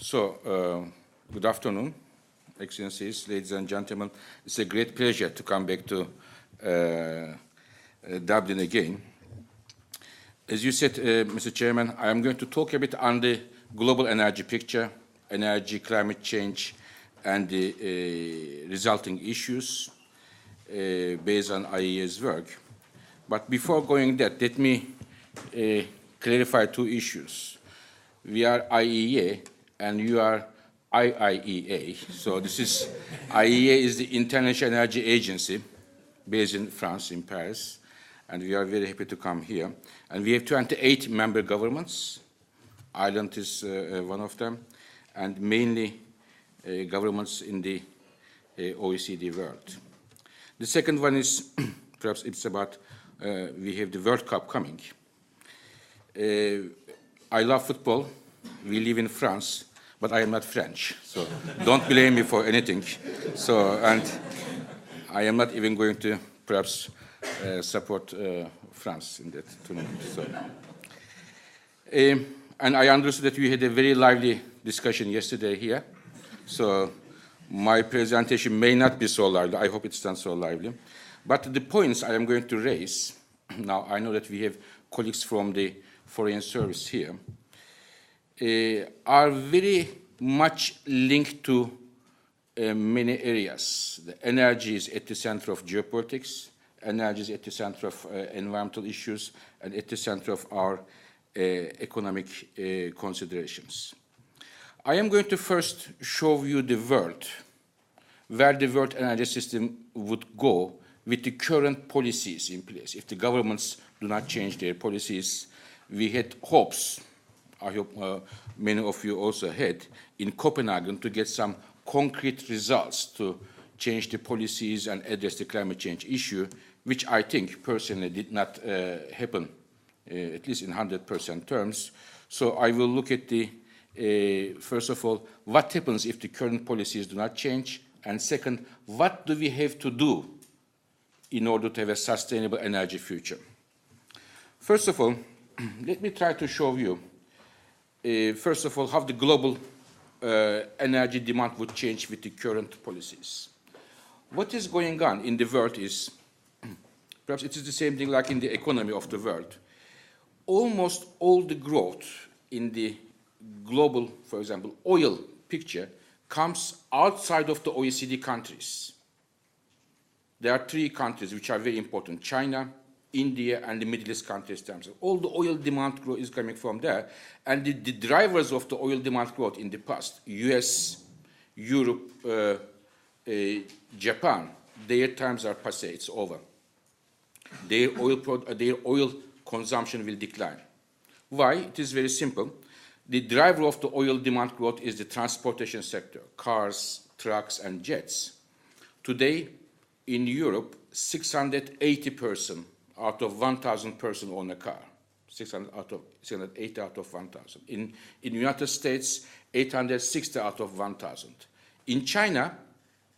Good afternoon, Excellencies, ladies and gentlemen. It's a great pleasure to come back to Dublin again. As you said, Mr. Chairman, I am going to talk a bit on the global energy picture, energy, climate change, and the resulting issues based on IEA's work. But before going that, let me clarify two issues. We are IEA, and you are IIEA. So this is, IEA is the International Energy Agency based in France, in Paris, and we are very happy to come here. And we have 28 member governments. Ireland is one of them, and mainly governments in the OECD world. The second one is, perhaps it's about, we have the World Cup coming. I love football. We live in France, but I am not French, so don't blame me for anything. So, and I am not even going to perhaps support France in that tournament. So, and I understood that we had a very lively discussion yesterday here. So my presentation may not be so lively. I hope it's not so lively. But the points I am going to raise, now I know that we have colleagues from the Foreign Service here, are very much linked to many areas. The energy is at the center of geopolitics, energy is at the center of environmental issues, and at the center of our economic considerations. I am going to first show you the world, where the world energy system would go with the current policies in place. If the governments do not change their policies, we had hopes, I hope many of you also had, in Copenhagen to get some concrete results to change the policies and address the climate change issue, which I think personally did not happen, at least in 100% terms. So I will look at the, first of all, what happens if the current policies do not change, and second, what do we have to do in order to have a sustainable energy future? First of all, let me try to show you, first of all, how the global energy demand would change with the current policies. What is going on in the world is, perhaps it is the same thing like in the economy of the world. Almost all the growth in the global, for example, oil picture comes outside of the OECD countries. There are three countries which are very important: China, India, and the Middle East countries themselves. All the oil demand growth is coming from there. And the drivers of the oil demand growth in the past, US, Europe, Japan, their times are passé, it's over. Their oil consumption will decline. Why? It is very simple. The driver of the oil demand growth is the transportation sector, cars, trucks, and jets. Today, in Europe, 680 persons out of 1,000 persons own a car. 680 out of 1,000. In the United States, 860 out of 1,000. In China,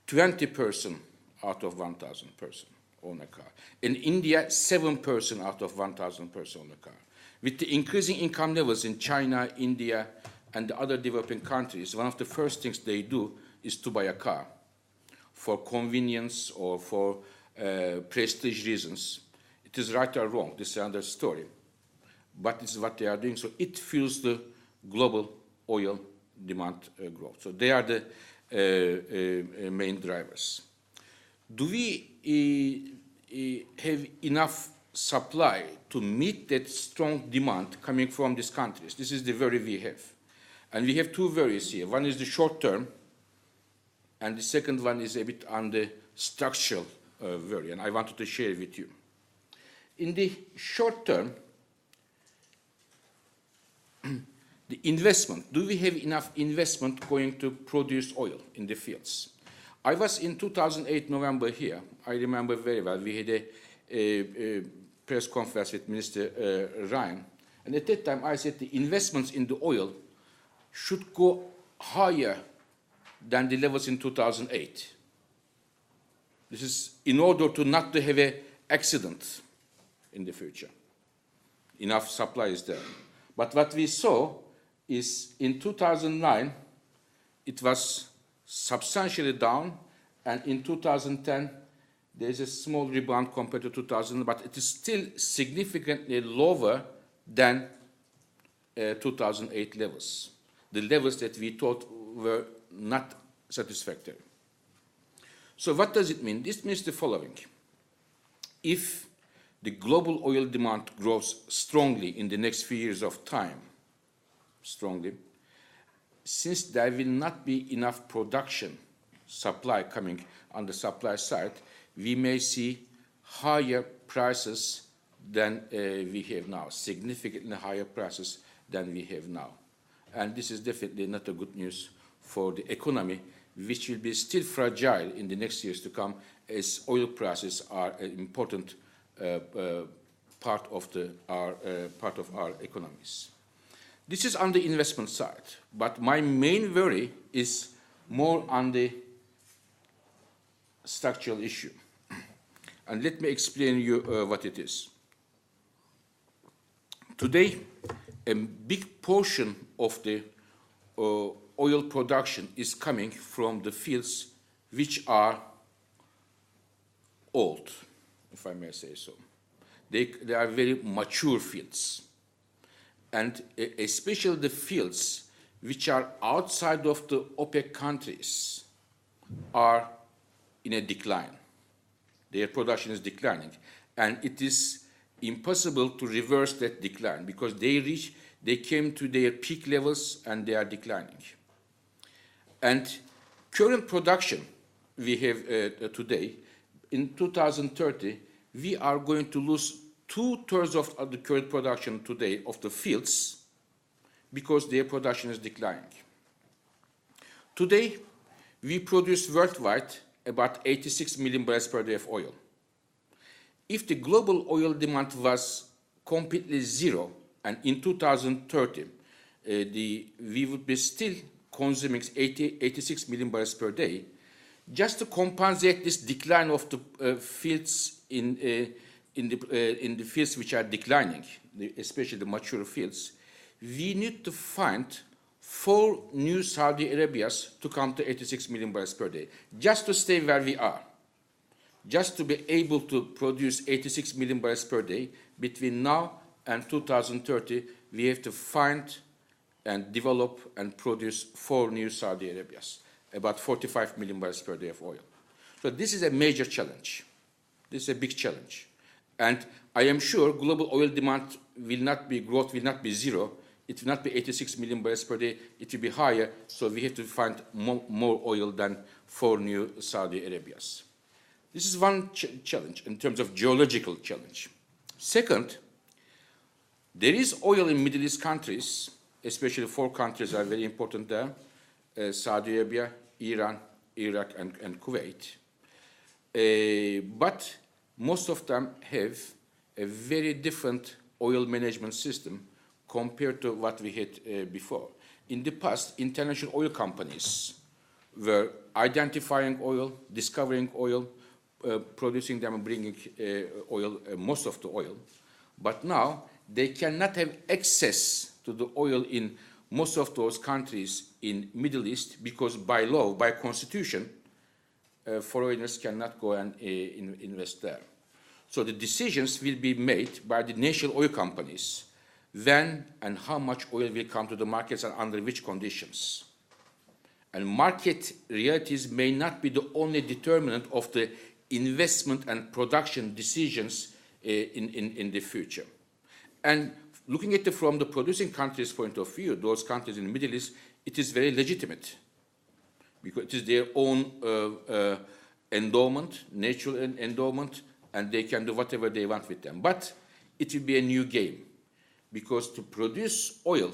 20 persons out of 1,000 persons own a car. In India, 7 persons out of 1,000 persons own a car. With the increasing income levels in China, India, and the other developing countries, one of the first things they do is to buy a car for convenience or for prestige reasons. It is right or wrong, this is another story. But this is what they are doing, so it fuels the global oil demand growth. So they are the main drivers. Do we have enough supply to meet that strong demand coming from these countries? This is the worry we have. And we have two worries here. One is the short term, and the second one is a bit on the structural worry, and I wanted to share with you. In the short term, the investment, do we have enough investment going to produce oil in the fields? I was in 2008 November here. I remember very well. We had a press conference with Minister Ryan, and at that time I said the investments in the oil should go higher than the levels in 2008. This is in order to not to have an accident in the future. Enough supply is there. But what we saw is in 2009, it was substantially down, and in 2010, there is a small rebound compared to 2000, but it is still significantly lower than 2008 levels, the levels that we thought were not satisfactory. So what does it mean? This means the following. If the global oil demand grows strongly in the next few years of time, since there will not be enough production, supply coming on the supply side, we may see higher prices than we have now, significantly higher prices than we have now. And this is definitely not a good news for the economy, which will be still fragile in the next years to come, as oil prices are an important part of our economies. This is on the investment side, but my main worry is more on the structural issue. And let me explain you what it is. Today, a big portion of the oil production is coming from the fields which are old, if I may say so. They are very mature fields. And especially the fields which are outside of the OPEC countries are in a decline. Their production is declining. And it is impossible to reverse that decline because they came to their peak levels and they are declining. And current production we have today, in 2030, we are going to lose 2/3 of the current production today of the fields because their production is declining. Today, we produce worldwide about 86 million barrels per day of oil. If the global oil demand was completely zero, and in 2030, we would be still consuming 86 million barrels per day, just to compensate this decline of the fields in the fields which are declining, especially the mature fields, we need to find 4 new Saudi Arabias to come to 86 million barrels per day, just to stay where we are, just to be able to produce 86 million barrels per day. Between now and 2030, we have to find and develop and produce 4 new Saudi Arabias, about 45 million barrels per day of oil. So this is a major challenge. This is a big challenge. And I am sure global oil demand growth will not be zero. It will not be 86 million barrels per day. It will be higher. So we have to find more oil than 4 new Saudi Arabias. This is one challenge in terms of geological challenge. Second, there is oil in Middle East countries, especially 4 countries are very important there, Saudi Arabia, Iran, Iraq, and Kuwait. But most of them have a very different oil management system compared to what we had before. In the past, international oil companies were identifying oil, discovering oil, producing them and bringing oil, most of the oil. But now, they cannot have access to the oil in most of those countries in Middle East because by law, by constitution, foreigners cannot go and invest there. So the decisions will be made by the national oil companies when and how much oil will come to the markets and under which conditions. And market realities may not be the only determinant of the investment and production decisions in the future. And looking at it from the producing countries' point of view, those countries in the Middle East, it is very legitimate because it is their own endowment, natural endowment, and they can do whatever they want with them. But it will be a new game because to produce oil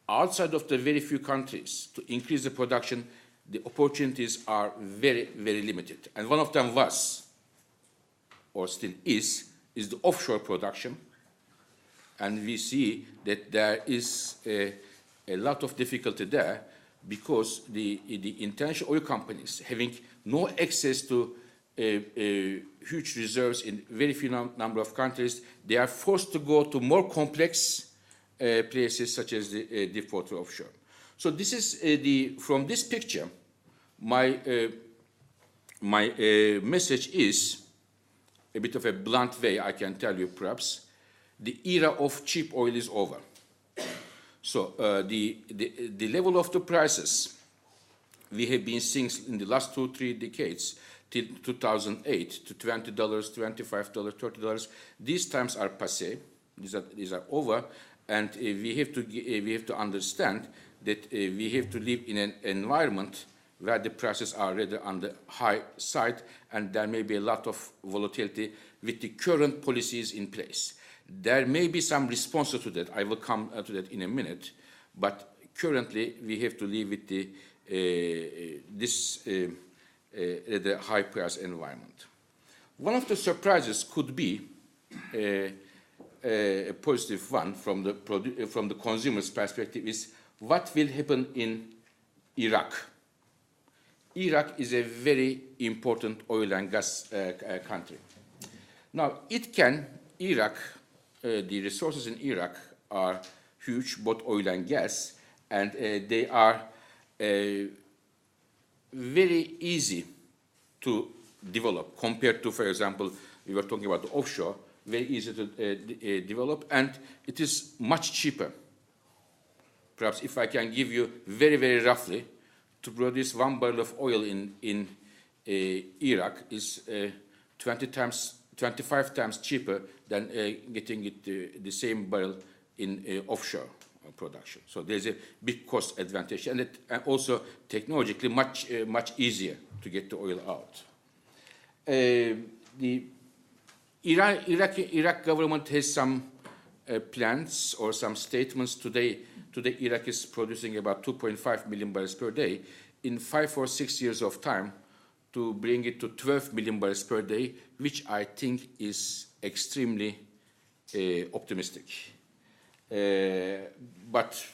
outside of the very few countries, to increase the production, the opportunities are very, very limited. And one of them was, or still is the offshore production. And we see that there is a lot of difficulty there because the international oil companies having no access to huge reserves in very few number of countries, they are forced to go to more complex places such as the deepwater offshore. So this is from this picture, my message is, a bit of a blunt way, I can tell you perhaps, the era of cheap oil is over. So the level of the prices we have been seeing in the last 2-3 decades till 2008 to $20, $25, $30, these times are passé. These are over, and we have to understand that we have to live in an environment where the prices are rather on the high side, and there may be a lot of volatility with the current policies in place. There may be some response to that. I will come to that in a minute, but currently we have to live with this rather high price environment. One of the surprises could be a positive one from the consumer's perspective is what will happen in Iraq. Iraq is a very important oil and gas country. Now, Iraq, the resources in Iraq are huge, both oil and gas, and they are very easy to develop compared to, for example, we were talking about the offshore, very easy to develop, and it is much cheaper. Perhaps if I can give you very, very roughly, to produce 1 barrel of oil in Iraq is 25 times cheaper than getting it the same barrel in offshore production. So there's a big cost advantage, and also technologically much easier to get the oil out. The Iraq government has some plans or some statements today. Today, Iraq is producing about 2.5 million barrels per day. In 5 or 6 years of time, to bring it to 12 million barrels per day, which I think is extremely optimistic. But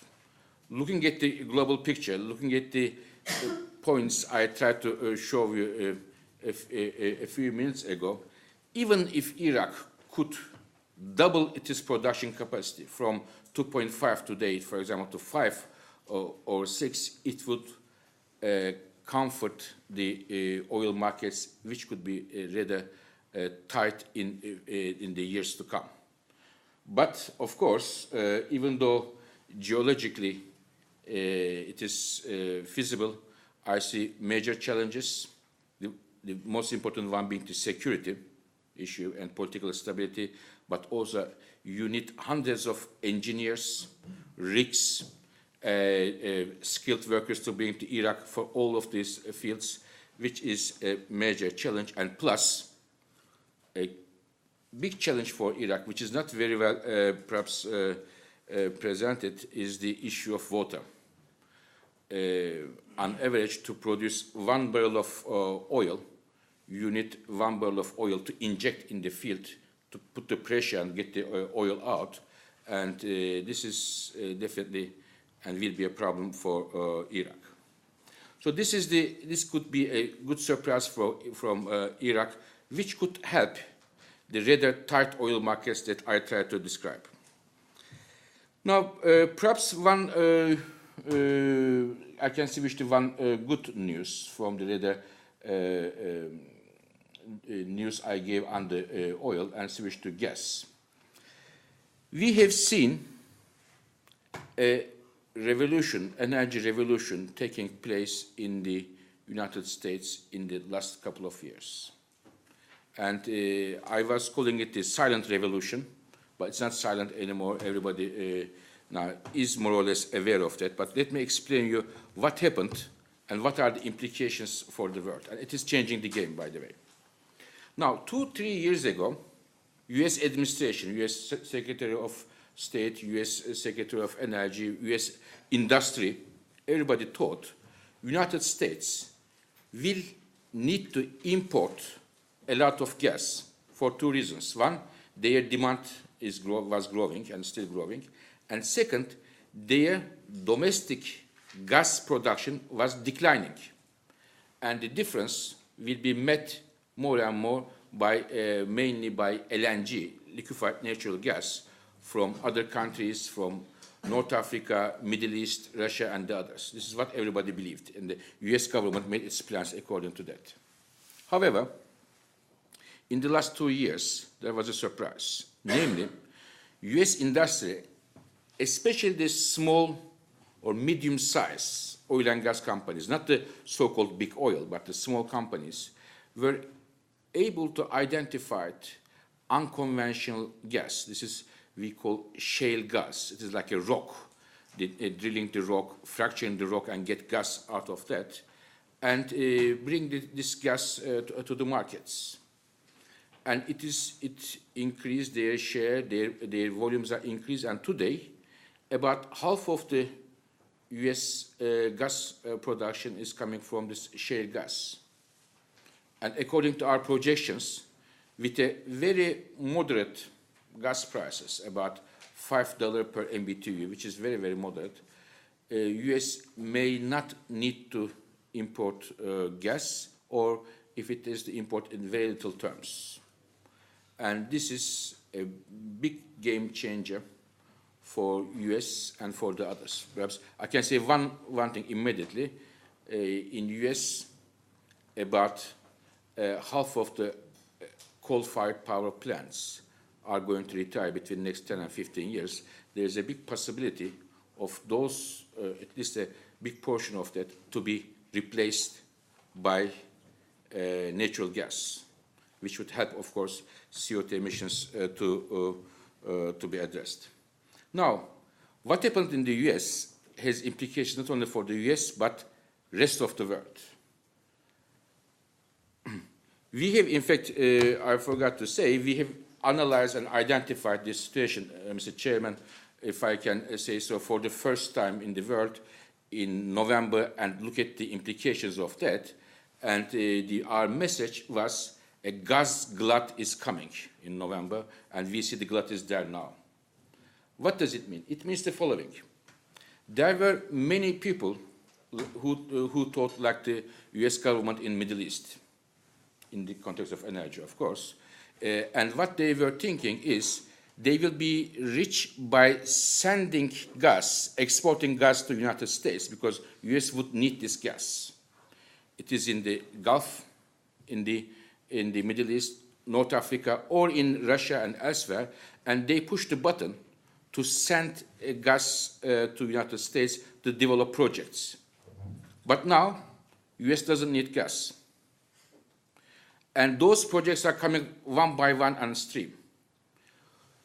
looking at the global picture, looking at the points I tried to show you a few minutes ago, even if Iraq could double its production capacity from 2.5 today, for example, to 5 or 6, it would comfort the oil markets, which could be rather tight in the years to come. But, of course, even though geologically it is feasible, I see major challenges, the most important one being the security issue and political stability, but also you need hundreds of engineers, rigs, skilled workers to bring to Iraq for all of these fields, which is a major challenge. And plus, a big challenge for Iraq, which is not very well perhaps presented, is the issue of water. On average, to produce 1 barrel of oil, you need 1 barrel of oil to inject in the field to put the pressure and get the oil out. And this is definitely and will be a problem for Iraq. So this could be a good surprise from Iraq, which could help the rather tight oil markets that I tried to describe. Now, perhaps one, I can switch to one good news from the rather news I gave on the oil and switch to gas. We have seen a revolution, energy revolution, taking place in the United States in the last couple of years. And I was calling it the silent revolution, but it's not silent anymore. Everybody now is more or less aware of that. But let me explain you what happened and what are the implications for the world. And it is changing the game, by the way. Now, 2-3 years ago, U.S. administration, U.S. Secretary of State, U.S. Secretary of Energy, U.S. industry, everybody thought United States will need to import a lot of gas for 2 reasons. One, their demand was growing and still growing. And second, their domestic gas production was declining. And the difference will be met more and more by mainly by LNG, liquefied natural gas, from other countries, from North Africa, Middle East, Russia, and the others. This is what everybody believed, and the US government made its plans according to that. However, in the last 2 years, there was a surprise. Namely, US industry, especially the small or medium-sized oil and gas companies, not the so-called big oil, but the small companies, were able to identify unconventional gas. This is, we call shale gas. It is like a rock, drilling the rock, fracturing the rock, and get gas out of that, and bring this gas to the markets. And it increased their share, their volumes are increased, and today, about half of the US gas production is coming from this shale gas. And according to our projections, with a very moderate gas prices, about $5 per MBTU, which is very, very moderate, US may not need to import gas, or if it is to import in very little terms. And this is a big game changer for US and for the others. Perhaps I can say one thing immediately. In US, about half of the coal-fired power plants are going to retire between the next 10 and 15 years. There's a big possibility of those, at least a big portion of that, to be replaced by natural gas, which would help, of course, CO2 emissions to be addressed. Now, what happened in the US has implications not only for the US, but rest of the world. We have, in fact, I forgot to say, we have analyzed and identified this situation, Mr. Chairman, if I can say so, for the first time in the world in November, and look at the implications of that. And our message was a gas glut is coming in November, and we see the glut is there now. What does it mean? It means the following. There were many people who thought like the US government in Middle East, in the context of energy, of course. And what they were thinking is they will be rich by sending gas, exporting gas to the United States, because US would need this gas. It is in the Gulf, in the Middle East, North Africa, or in Russia and elsewhere, and they pushed the button to send gas to the United States to develop projects. But now, US doesn't need gas. And those projects are coming one by one on stream.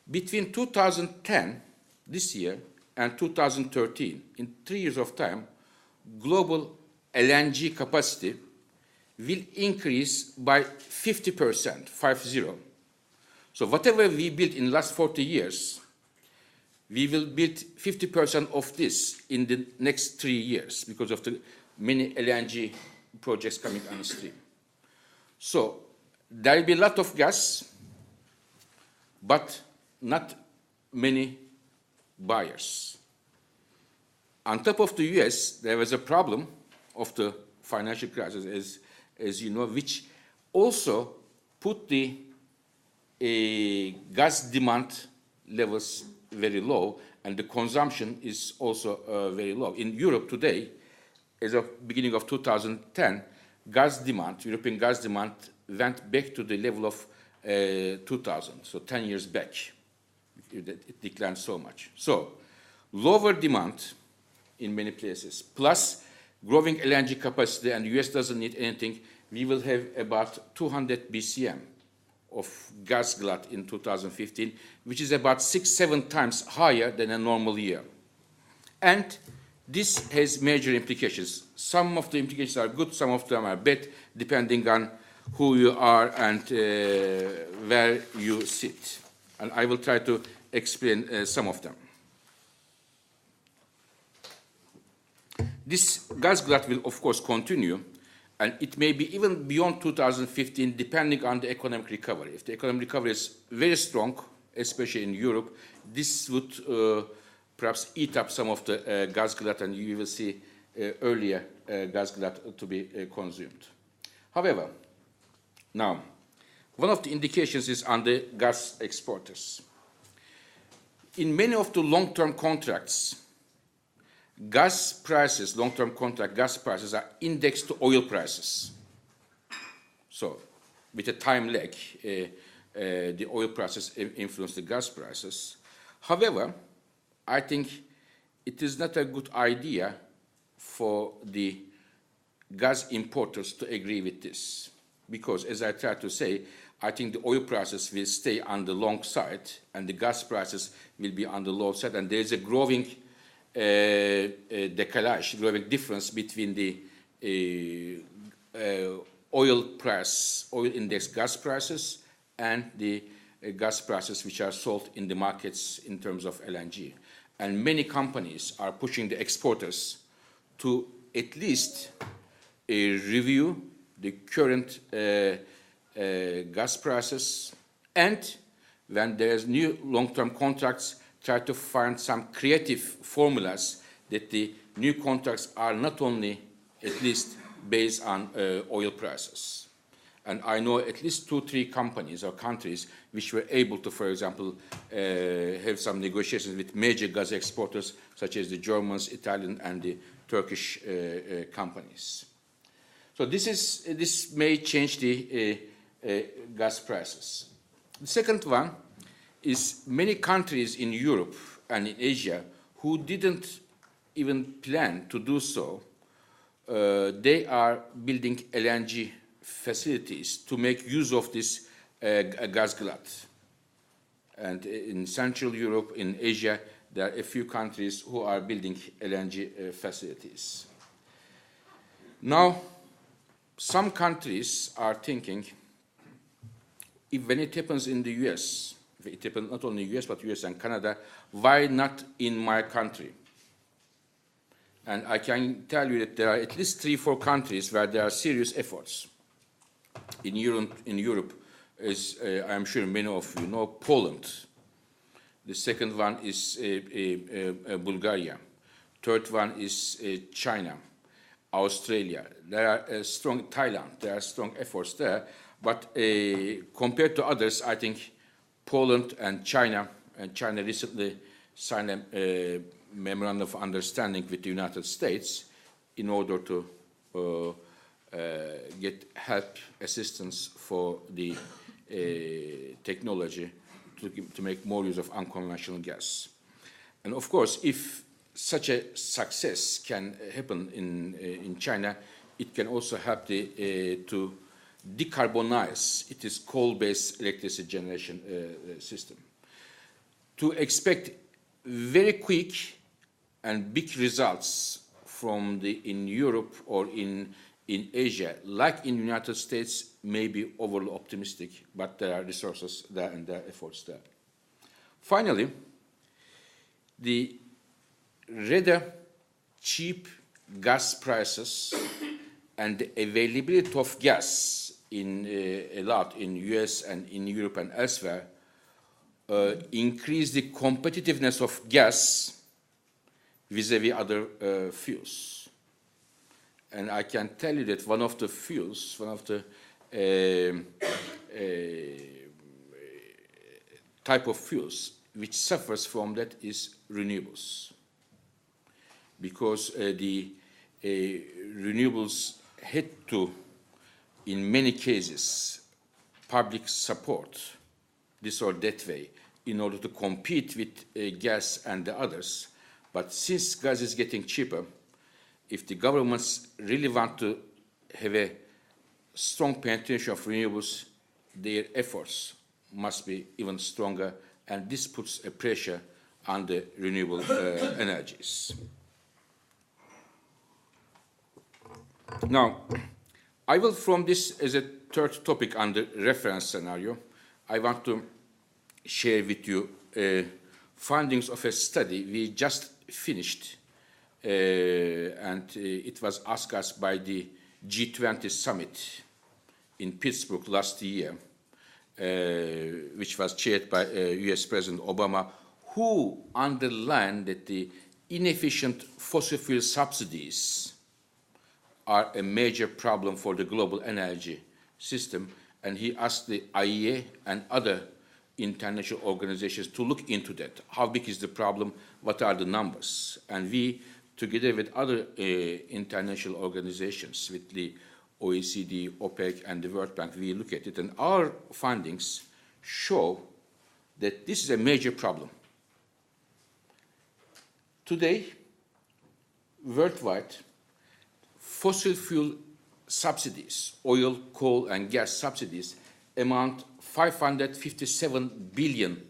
Between 2010, this year, and 2013, in 3 years of time, global LNG capacity will increase by 50%, 50. So whatever we built in the last 40 years, we will build 50% of this in the next 3 years because of the many LNG projects coming on stream. So there will be a lot of gas, but not many buyers. On top of the US, there was a problem of the financial crisis, as you know, which also put the gas demand levels very low, and the consumption is also very low. In Europe today, as of beginning of 2010, gas demand, European gas demand, went back to the level of 2000, so 10 years back. It declined so much. So lower demand in many places, plus growing LNG capacity, and the US doesn't need anything, we will have about 200 BCM of gas glut in 2015, which is about 6-7 times higher than a normal year. And this has major implications. Some of the implications are good, some of them are bad, depending on who you are and where you sit. And I will try to explain some of them. This gas glut will, of course, continue, and it may be even beyond 2015, depending on the economic recovery. If the economic recovery is very strong, especially in Europe, this would perhaps eat up some of the gas glut, and you will see earlier gas glut to be consumed. However, now, one of the indications is on the gas exporters. in many of the long-term contracts, gas prices, long-term contract gas prices are indexed to oil prices. So with a time lag, the oil prices influence the gas prices. However, I think it is not a good idea for the gas importers to agree with this. Because, as I tried to say, I think the oil prices will stay on the long side and the gas prices will be on the low side. And there is a growing decalage, growing difference between the oil index gas prices and the gas prices which are sold in the markets in terms of LNG. And many companies are pushing the exporters to at least review the current gas prices, and when there's new long-term contracts, try to find some creative formulas that the new contracts are not only at least based on oil prices. And I know at least 2-3 companies or countries which were able to, for example, have some negotiations with major gas exporters, such as the Germans, Italian, and the Turkish companies. So this may change the gas prices. The second one is many countries in Europe and in Asia who didn't even plan to do so, they are building LNG facilities to make use of this gas glut. And in Central Europe, in Asia, there are a few countries who are building LNG facilities. Now, some countries are thinking, when it happens in the US, it happens not only in the US, but US and Canada, why not in my country? And I can tell you that there are at least 3-4 countries where there are serious efforts. In Europe, as I'm sure many of you know, Poland. The second one is Bulgaria. Third one is China, Australia. There are strong Thailand. There are strong efforts there. But compared to others, I think Poland and China recently signed a memorandum of understanding with the United States in order to get help, assistance for the technology to make more use of unconventional gas. And of course, if such a success can happen in China, it can also help to decarbonize. It is coal-based electricity generation system. To expect very quick and big results from in Europe or in Asia, like in the United States, may be overly optimistic, but there are resources there and there are efforts there. Finally, the rather cheap gas prices and the availability of gas a lot in US and in Europe and elsewhere increase the competitiveness of gas vis-a-vis other fuels. And I can tell you that one of the fuels, one of the type of fuels which suffers from that is renewables. Because the renewables had to, in many cases, public support this or that way in order to compete with gas and the others. But since gas is getting cheaper, if the governments really want to have a strong penetration of renewables, their efforts must be even stronger, and this puts a pressure on the renewable energies. Now, I will, from this as a third topic on the reference scenario, I want to share with you findings of a study we just finished, and it was asked us by the G20 summit in Pittsburgh last year, which was chaired by US President Obama, who underlined that the inefficient fossil fuel subsidies are a major problem for the global energy system, and he asked the IEA and other international organizations to look into that. How big is the problem? What are the numbers? And we, together with other international organizations, with the OECD, OPEC, and the World Bank, we look at it, and our findings show that this is a major problem. Today, worldwide, fossil fuel subsidies, oil, coal, and gas subsidies, amount 557 billion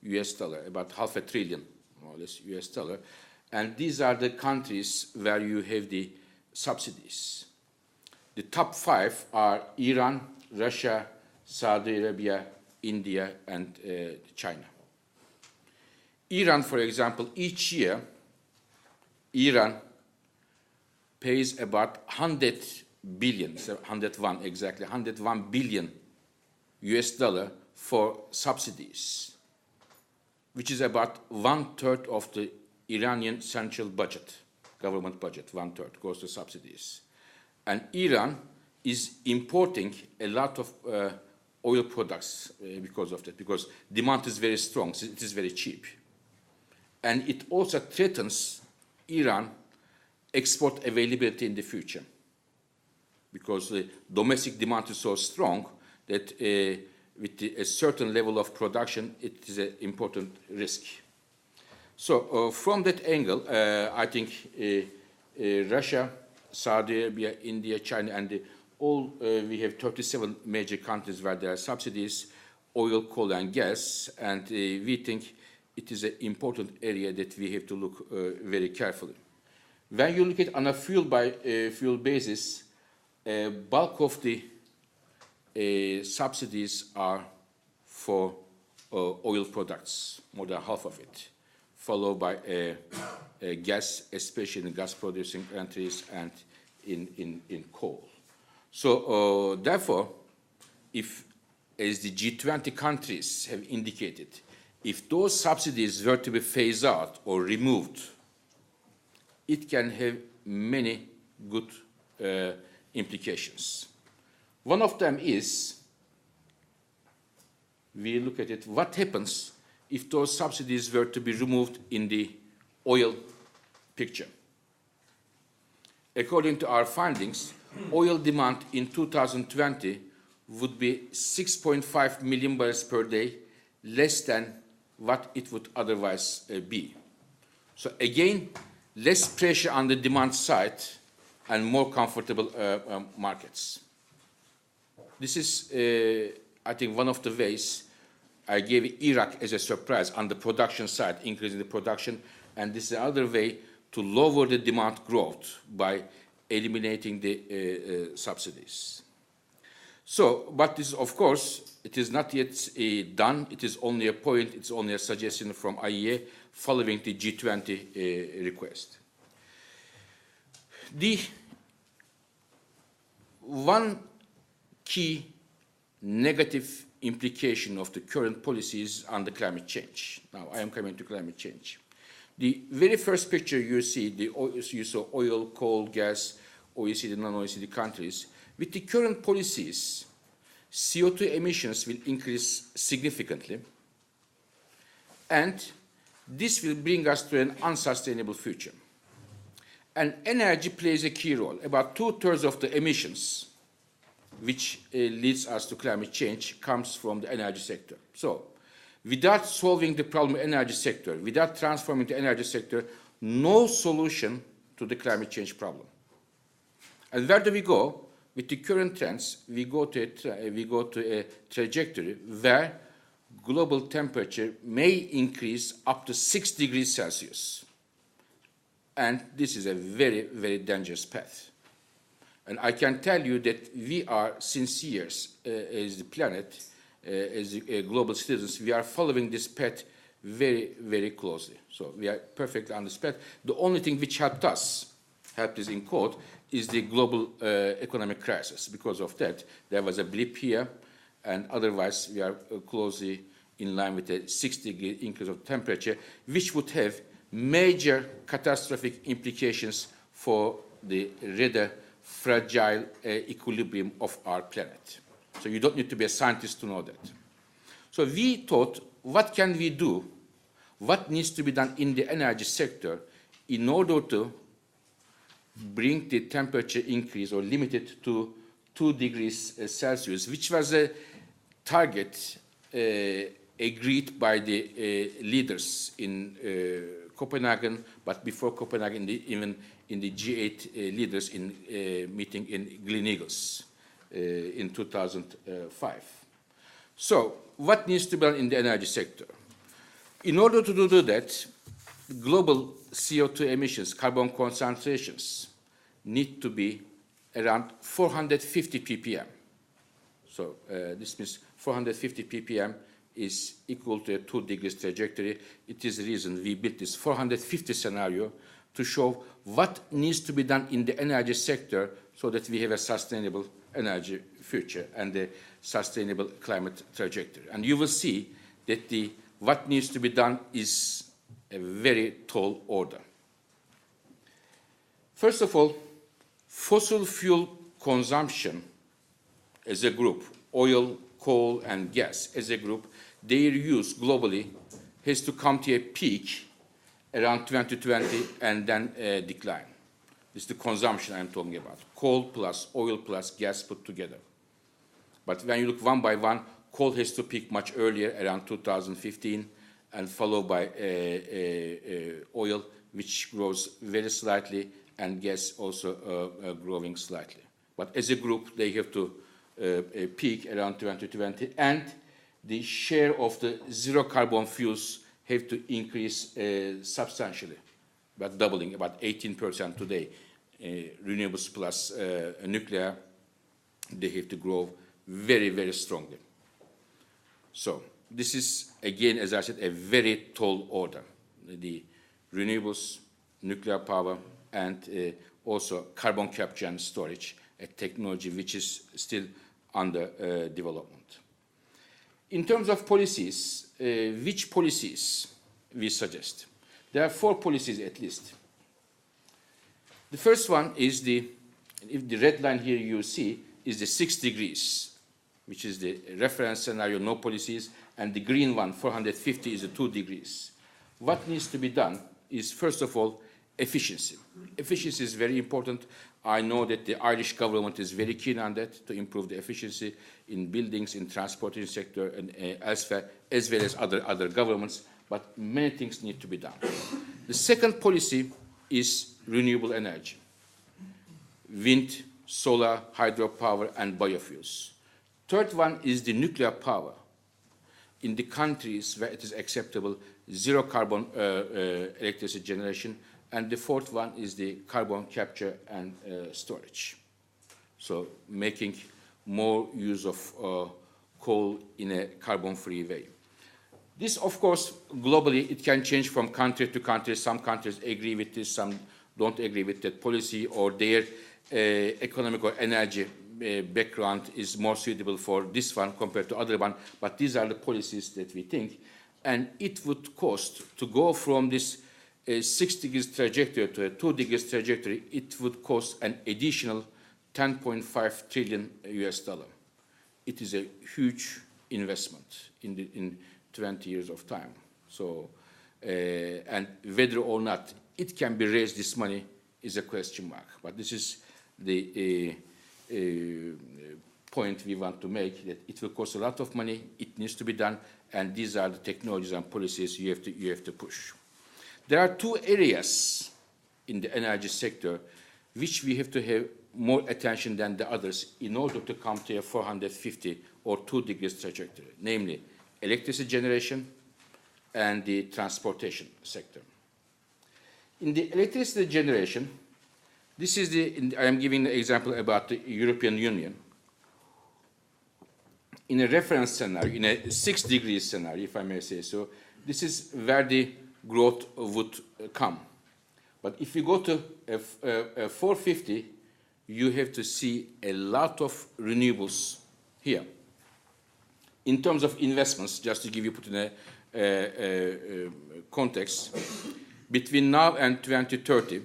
US dollar, about half a trillion, more or less, US dollar. And these are the countries where you have the subsidies. The top 5 are Iran, Russia, Saudi Arabia, India, and China. Iran, for example, each year, Iran pays about 100 billion, so 101 exactly, 101 billion US dollar for subsidies, which is about 1/3 of the Iranian central budget, government budget, 1/3 goes to subsidies. And Iran is importing a lot of oil products because of that, because demand is very strong, so it is very cheap. And it also threatens Iran export availability in the future, because the domestic demand is so strong that with a certain level of production, it is an important risk. So from that angle, I think Russia, Saudi Arabia, India, China, and we have 37 major countries where there are subsidies, oil, coal, and gas, and we think it is an important area that we have to look very carefully. When you look at on a fuel-by-fuel basis, bulk of the subsidies are for oil products, more than half of it, followed by gas, especially in gas-producing countries and in coal. So therefore, if, as the G20 countries have indicated, if those subsidies were to be phased out or removed, it can have many good implications. One of them is, we look at it, what happens if those subsidies were to be removed in the oil picture? According to our findings, oil demand in 2020 would be 6.5 million barrels per day, less than what it would otherwise be. So again, less pressure on the demand side and more comfortable markets. This is, I think, one of the ways I gave Iraq as a surprise on the production side, increasing the production, and this is another way to lower the demand growth by eliminating the subsidies. So, but this, of course, it is not yet done. It is only a point. It's only a suggestion from IEA following the G20 request. The one key negative implication of the current policies on the climate change. Now, I am coming to climate change. The very first picture you see, you saw oil, coal, gas, OECD, non-OECD countries. With the current policies, CO2 emissions will increase significantly, and this will bring us to an unsustainable future. And energy plays a key role. About 2/3 of the emissions, which leads us to climate change, comes from the energy sector. So, without solving the problem of the energy sector, without transforming the energy sector, no solution to the climate change problem. And where do we go? With the current trends, we go to a trajectory where global temperature may increase up to 6 degrees Celsius. And this is a very, very dangerous path. And I can tell you that we are, since years, as the planet, as global citizens, we are following this path very, very closely. So we are perfectly on this path. The only thing which helped us, helped us in quote, is the global economic crisis. Because of that, there was a blip here, and otherwise we are closely in line with a 6-degree increase of temperature, which would have major catastrophic implications for the rather fragile equilibrium of our planet. So you don't need to be a scientist to know that. So we thought, what can we do? What needs to be done in the energy sector in order to bring the temperature increase or limit it to 2 degrees Celsius, which was a target agreed by the leaders in Copenhagen, but before Copenhagen, even in the G8 leaders in meeting in Renewables in 2005. So, what needs to be done in the energy sector? In order to do that, global CO2 emissions, carbon concentrations, need to be around 450 ppm. So this means 450 ppm is equal to a 2 degrees trajectory. It is the reason we built this 450 scenario to show what needs to be done in the energy sector so that we have a sustainable energy future and a sustainable climate trajectory. And you will see that what needs to be done is a very tall order. First of all, fossil fuel consumption as a group, oil, coal, and gas as a group, their use globally has to come to a peak around 2020 and then decline. This is the consumption I'm talking about. Coal plus oil plus gas put together. But when you look one by one, coal has to peak much earlier, around 2015, and followed by oil, which grows very slightly, and gas also growing slightly. But as a group, they have to peak around 2020, and the share of the zero carbon fuels have to increase substantially, but doubling, about 18% today. Renewables plus nuclear, they have to grow very, very strongly. So this is, again, as I said, a very tall order. The renewables, nuclear power, and also carbon capture and storage, a technology which is still under development. In terms of policies, which policies we suggest? There are 4 policies at least. The first one is if the red line here you see, is the 6 degrees, which is the reference scenario, no policies, and the green one, 450, is the 2 degrees. What needs to be done is, first of all, efficiency. Efficiency is very important. I know that the Irish government is very keen on that, to improve the efficiency in buildings, in transportation sector, and elsewhere, as well as other governments, but many things need to be done. The second policy is renewable energy. Wind, solar, hydropower, and biofuels. Third one is the nuclear power. In the countries where it is acceptable, zero carbon electricity generation. And the fourth one is the carbon capture and storage. So making more use of coal in a carbon-free way. This, of course, globally, it can change from country to country. Some countries agree with this, some don't agree with that policy, or their economic or energy background is more suitable for this one compared to other one. But these are the policies that we think. And it would cost, to go from this 6 degrees trajectory to a 2 degrees trajectory, it would cost an additional $10.5 trillion US. It is a huge investment in 20 years of time. So, and whether or not it can be raised, this money, is a question mark. But this is the point we want to make, that it will cost a lot of money, it needs to be done, and these are the technologies and policies you have to push. There are 2 areas in the energy sector which we have to have more attention than the others in order to come to a 450 or 2 degrees trajectory, namely electricity generation and the transportation sector. In the electricity generation, this is I am giving an example about the European Union. In a reference scenario, in a 6 degrees scenario, if I may say so, this is where the growth would come. But if you go to a 450, you have to see a lot of renewables here. In terms of investments, just to give you put in a context, between now and 2030,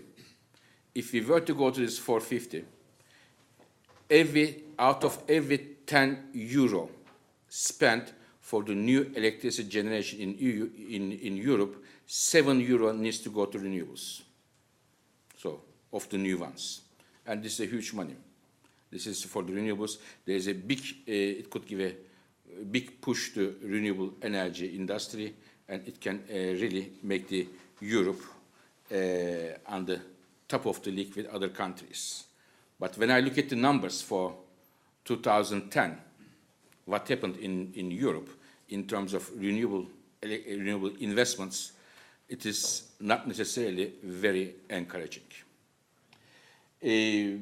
if we were to go to this 450, out of every 10 euro spent, for the new electricity generation in Europe, €7 needs to go to renewables. So, of the new ones. And this is a huge money. This is for the renewables. There is a big, it could give a big push to renewable energy industry, and it can really make the Europe on the top of the league with other countries. But when I look at the numbers for 2010, what happened in Europe in terms of renewable investments, it is not necessarily very encouraging. The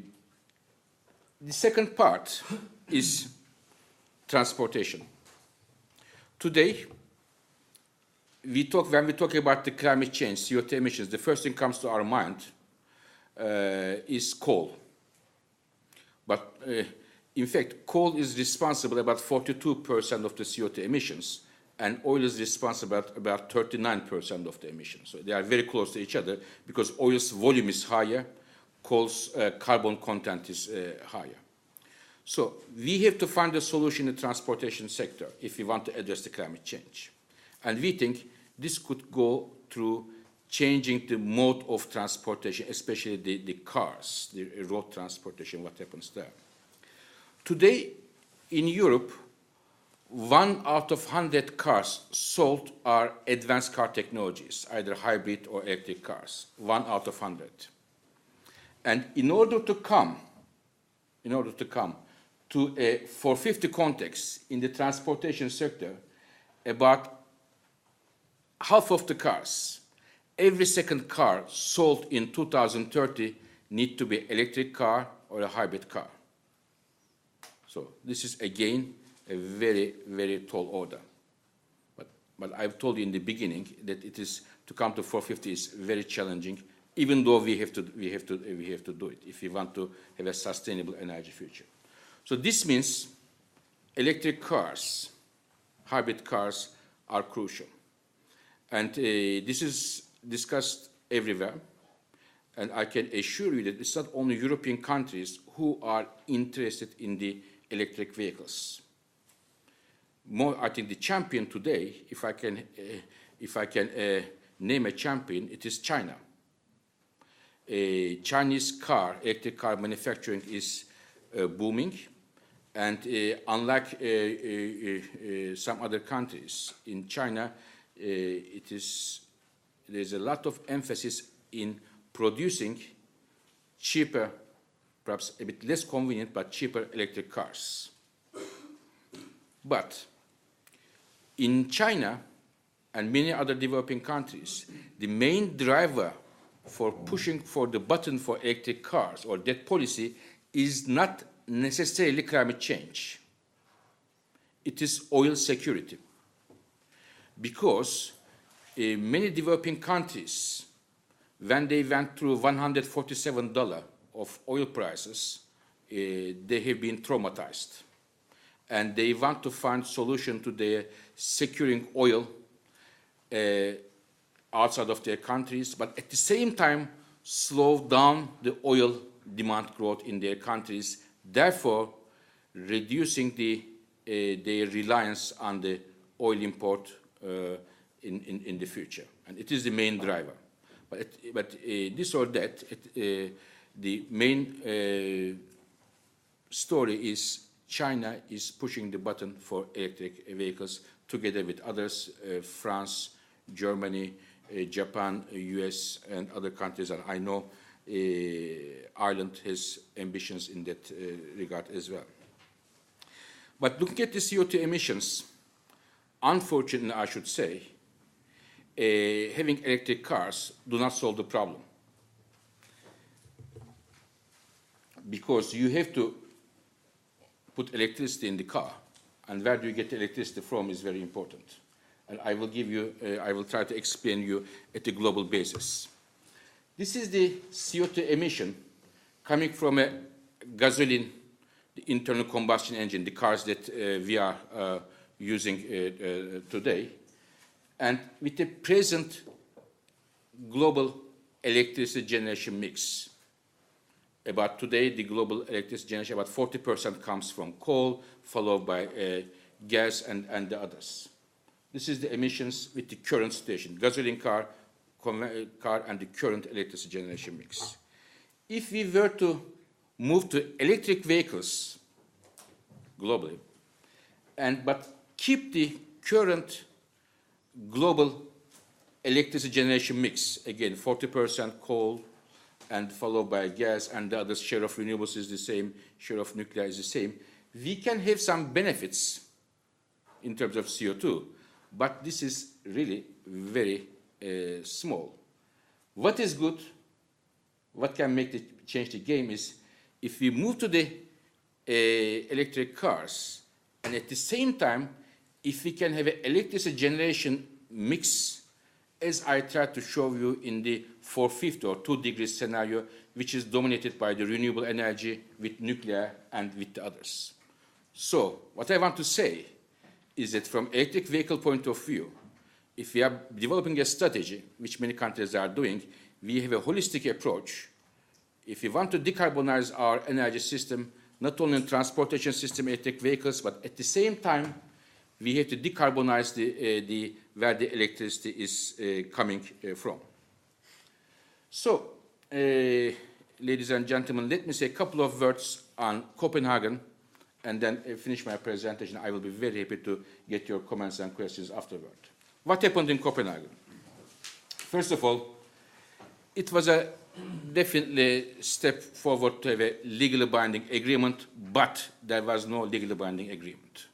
second part is transportation. Today, when we talk about the climate change, CO2 emissions, the first thing comes to our mind is coal. But in fact, coal is responsible about 42% of the CO2 emissions, and oil is responsible about 39% of the emissions. So they are very close to each other because oil's volume is higher, coal's carbon content is higher. So we have to find a solution in the transportation sector if we want to address the climate change. And we think this could go through changing the mode of transportation, especially the cars, the road transportation, what happens there. Today, in Europe, 1 out of 100 cars sold are advanced car technologies, either hybrid or electric cars, 1 out of 100. And in order to come to a 450 context in the transportation sector, about half of the cars, every second car sold in 2030 need to be electric car or a hybrid car. So this is, again, a very, very tall order. But I've told you in the beginning that it is, to come to 450 is very challenging, even though we have to do it if we want to have a sustainable energy future. So this means electric cars, hybrid cars are crucial. And this is discussed everywhere. And I can assure you that it's not only European countries who are interested in the electric vehicles. I think the champion today, if I can name a champion, it is China. Chinese electric car manufacturing is booming, and unlike some other countries, in China, there's a lot of emphasis in producing cheaper, perhaps a bit less convenient, but cheaper electric cars. But in China and many other developing countries, the main driver for pushing for the button for electric cars or that policy is not necessarily climate change. It is oil security. Because many developing countries, when they went through $147 of oil prices, they have been traumatized. And they want to find solution to their securing oil outside of their countries, but at the same time slow down the oil demand growth in their countries, therefore reducing their reliance on the oil import in the future. And it is the main driver. But this or that, the main story is China is pushing the button for electric vehicles together with others, France, Germany, Japan, US, and other countries. And I know Ireland has ambitions in that regard as well. But looking at the CO2 emissions, unfortunately, I should say, having electric cars do not solve the problem. Because you have to put electricity in the car, and where do you get electricity from is very important. And I will give you, I will try to explain you at a global basis. This is the CO2 emission coming from a gasoline, the internal combustion engine, the cars that we are using today. And with the present global electricity generation mix, about today, the global electricity generation, about 40% comes from coal, followed by gas and the others. This is the emissions with the current situation, gasoline car and the current electricity generation mix. If we were to move to electric vehicles globally, but keep the current global electricity generation mix, again, 40% coal and followed by gas, and the other share of renewables is the same, share of nuclear is the same, we can have some benefits in terms of CO2, but this is really very small. What is good, what can change the game is if we move to the electric cars, and at the same time, if we can have an electricity generation mix, as I tried to show you in the 450 or 2 degrees scenario, which is dominated by the renewable energy with nuclear and with the others. So what I want to say is that from electric vehicle point of view, if we are developing a strategy, which many countries are doing, we have a holistic approach. If we want to decarbonize our energy system, not only in transportation system, electric vehicles, but at the same time, we have to decarbonize where the electricity is coming from. So, ladies and gentlemen, let me say a couple of words on Copenhagen, and then finish my presentation. I will be very happy to get your comments and questions afterward. What happened in Copenhagen? First of all, it was a definitely step forward to have a legally binding agreement, but there was no legally binding agreement.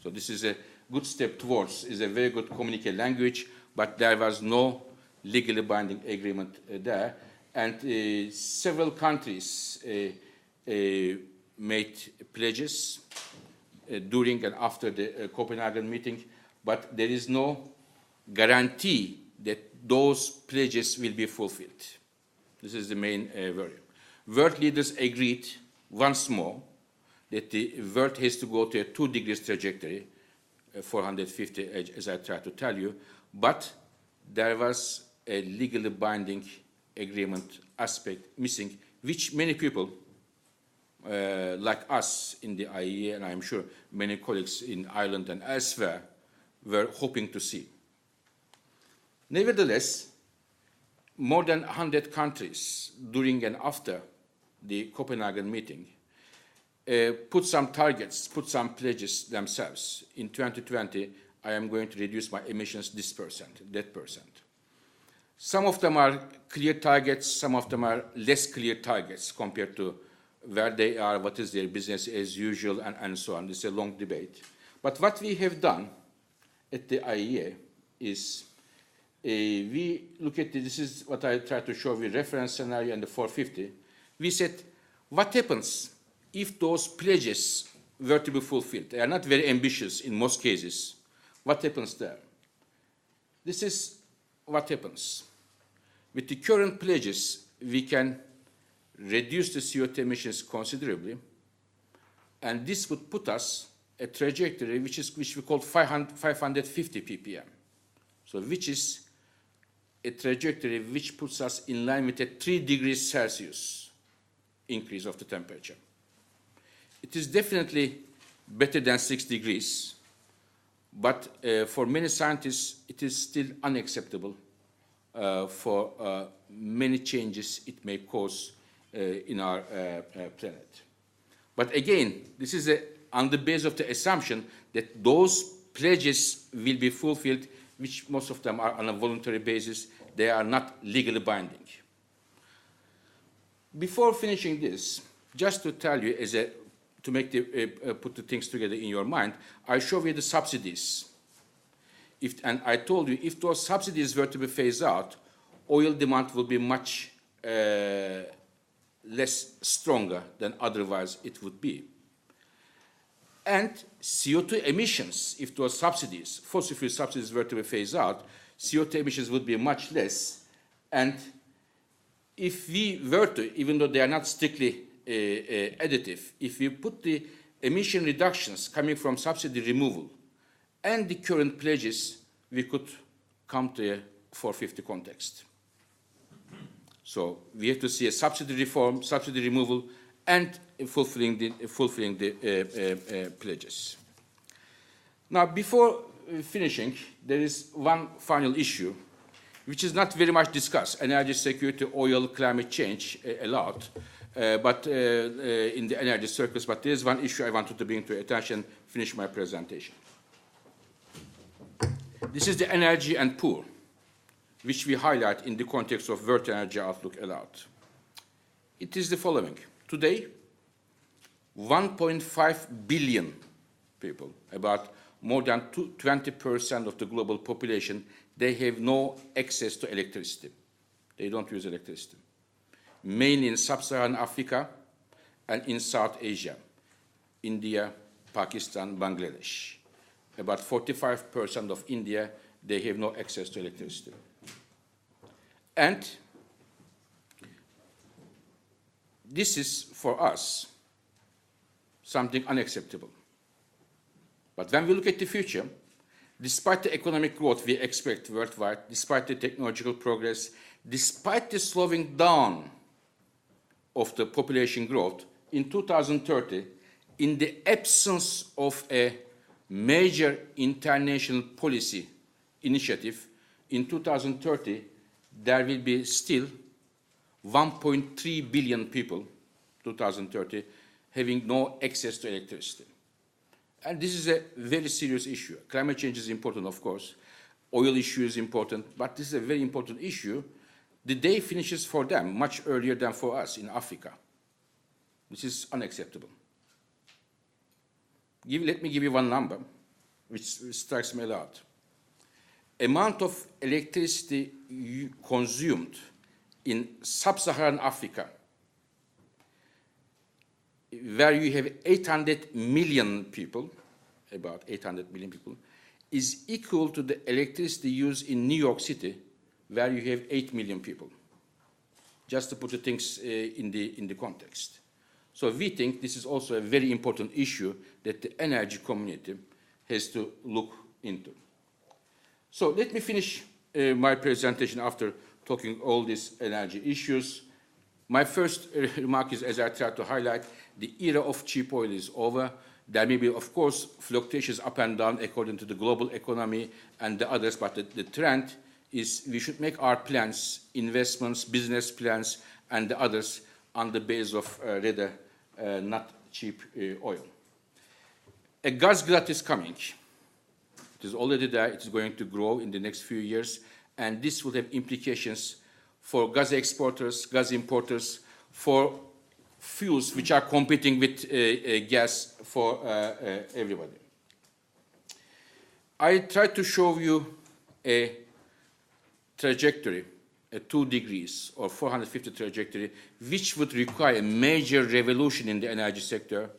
So this is a good step towards, is a very good communique language, but there was no legally binding agreement there. And several countries made pledges during and after the Copenhagen meeting, but there is no guarantee that those pledges will be fulfilled. This is the main worry. World leaders agreed once more that the world has to go to a 2 degrees trajectory, 450, as I tried to tell you, but there was a legally binding agreement aspect missing, which many people, like us in the IEA, and I'm sure many colleagues in Ireland and elsewhere, were hoping to see. Nevertheless, more than 100 countries during and after the Copenhagen meeting put some targets, put some pledges themselves. In 2020, I am going to reduce my emissions this percent, that percent. Some of them are clear targets, some of them are less clear targets compared to where they are, what is their business as usual, and so on. This is a long debate. But what we have done at the IEA is we look at this is what I tried to show you, reference scenario and the 450. We said, what happens if those pledges were to be fulfilled? They are not very ambitious in most cases. What happens there? This is what happens. With the current pledges, we can reduce the CO2 emissions considerably, and this would put us a trajectory which we call 550 ppm. So which is a trajectory which puts us in line with a 3 degrees Celsius increase of the temperature. It is definitely better than 6 degrees, but for many scientists, it is still unacceptable for many changes it may cause in our planet. But again, this is on the basis of the assumption that those pledges will be fulfilled, which most of them are on a voluntary basis. They are not legally binding. Before finishing this, just to tell you, to make put the things together in your mind, I show you the subsidies. And I told you, if those subsidies were to be phased out, oil demand will be much less stronger than otherwise it would be. And CO2 emissions, if those subsidies, fossil fuel subsidies were to be phased out, CO2 emissions would be much less. And if we were to, even though they are not strictly additive, if we put the emission reductions coming from subsidy removal and the current pledges, we could come to a 450 context. So we have to see a subsidy reform, subsidy removal, and fulfilling the pledges. Now, before finishing, there is one final issue, which is not very much discussed: energy security, oil, climate change, a lot, but in the energy circles. But there is one issue I wanted to bring to your attention, finish my presentation. This is the energy and poor, which we highlight in the context of World Energy Outlook allowed. It is the following. Today, 1.5 billion people, about more than 20% of the global population, they have no access to electricity. They don't use electricity. Mainly in sub-Saharan Africa and in South Asia, India, Pakistan, Bangladesh. About 45% of India, they have no access to electricity. And this is, for us, something unacceptable. But when we look at the future, despite the economic growth we expect worldwide, despite the technological progress, despite the slowing down of the population growth, in 2030, in the absence of a major international policy initiative, in 2030, there will be still 1.3 billion people, 2030, having no access to electricity. And this is a very serious issue. Climate change is important, of course. Oil issue is important, but this is a very important issue. The day finishes for them much earlier than for us in Africa. This is unacceptable. Let me give you one number, which strikes me a lot. Amount of electricity consumed in sub-Saharan Africa, where you have 800 million people, about 800 million people, is equal to the electricity used in New York City, where you have 8 million people. Just to put the things in the context. So we think this is also a very important issue that the energy community has to look into. So let me finish my presentation after talking all these energy issues. My first remark is, as I tried to highlight, the era of cheap oil is over. There may be, of course, fluctuations up and down according to the global economy and the others, but the trend is we should make our plans, investments, business plans, and the others on the basis of rather not cheap oil. A gas glut is coming. It is already there. It is going to grow in the next few years, and this will have implications for gas exporters, gas importers, for fuels which are competing with gas for everybody. I tried to show you a trajectory, a 2 degrees or 450 trajectory, which would require a major revolution in the energy sector,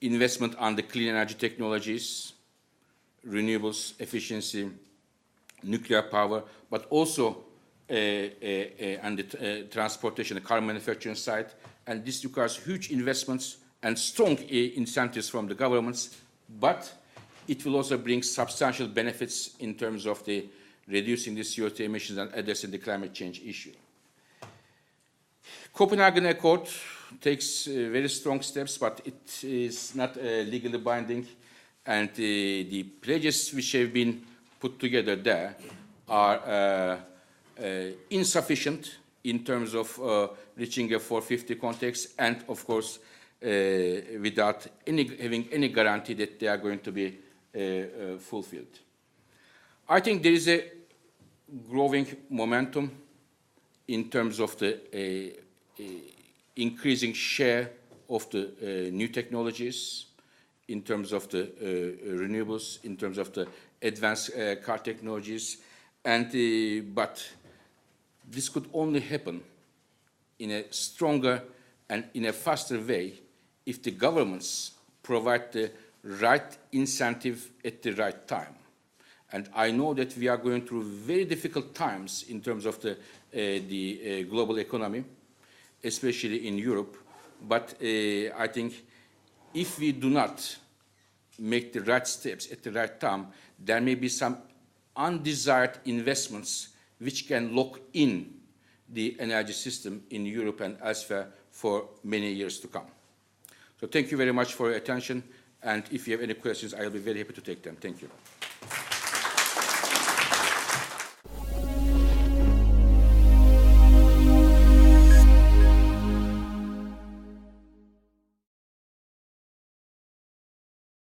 investment on the clean energy technologies, renewables, efficiency, nuclear power, but also on the transportation, the car manufacturing side. And this requires huge investments and strong incentives from the governments, but it will also bring substantial benefits in terms of the reducing the CO2 emissions and addressing the climate change issue. Copenhagen Accord takes very strong steps, but it is not legally binding, and the pledges which have been put together there are insufficient in terms of reaching a 450 context, and of course without having any guarantee that they are going to be fulfilled. I think there is a growing momentum in terms of the increasing share of the new technologies, in terms of the renewables, in terms of the advanced car technologies, and but this could only happen in a stronger and in a faster way if the governments provide the right incentive at the right time. And I know that we are going through very difficult times in terms of the global economy, especially in Europe. But I think if we do not make the right steps at the right time, there may be some undesired investments which can lock in the energy system in Europe and elsewhere for many years to come. So thank you very much for your attention, And if you have any questions, I'll be very happy to take them. Thank you.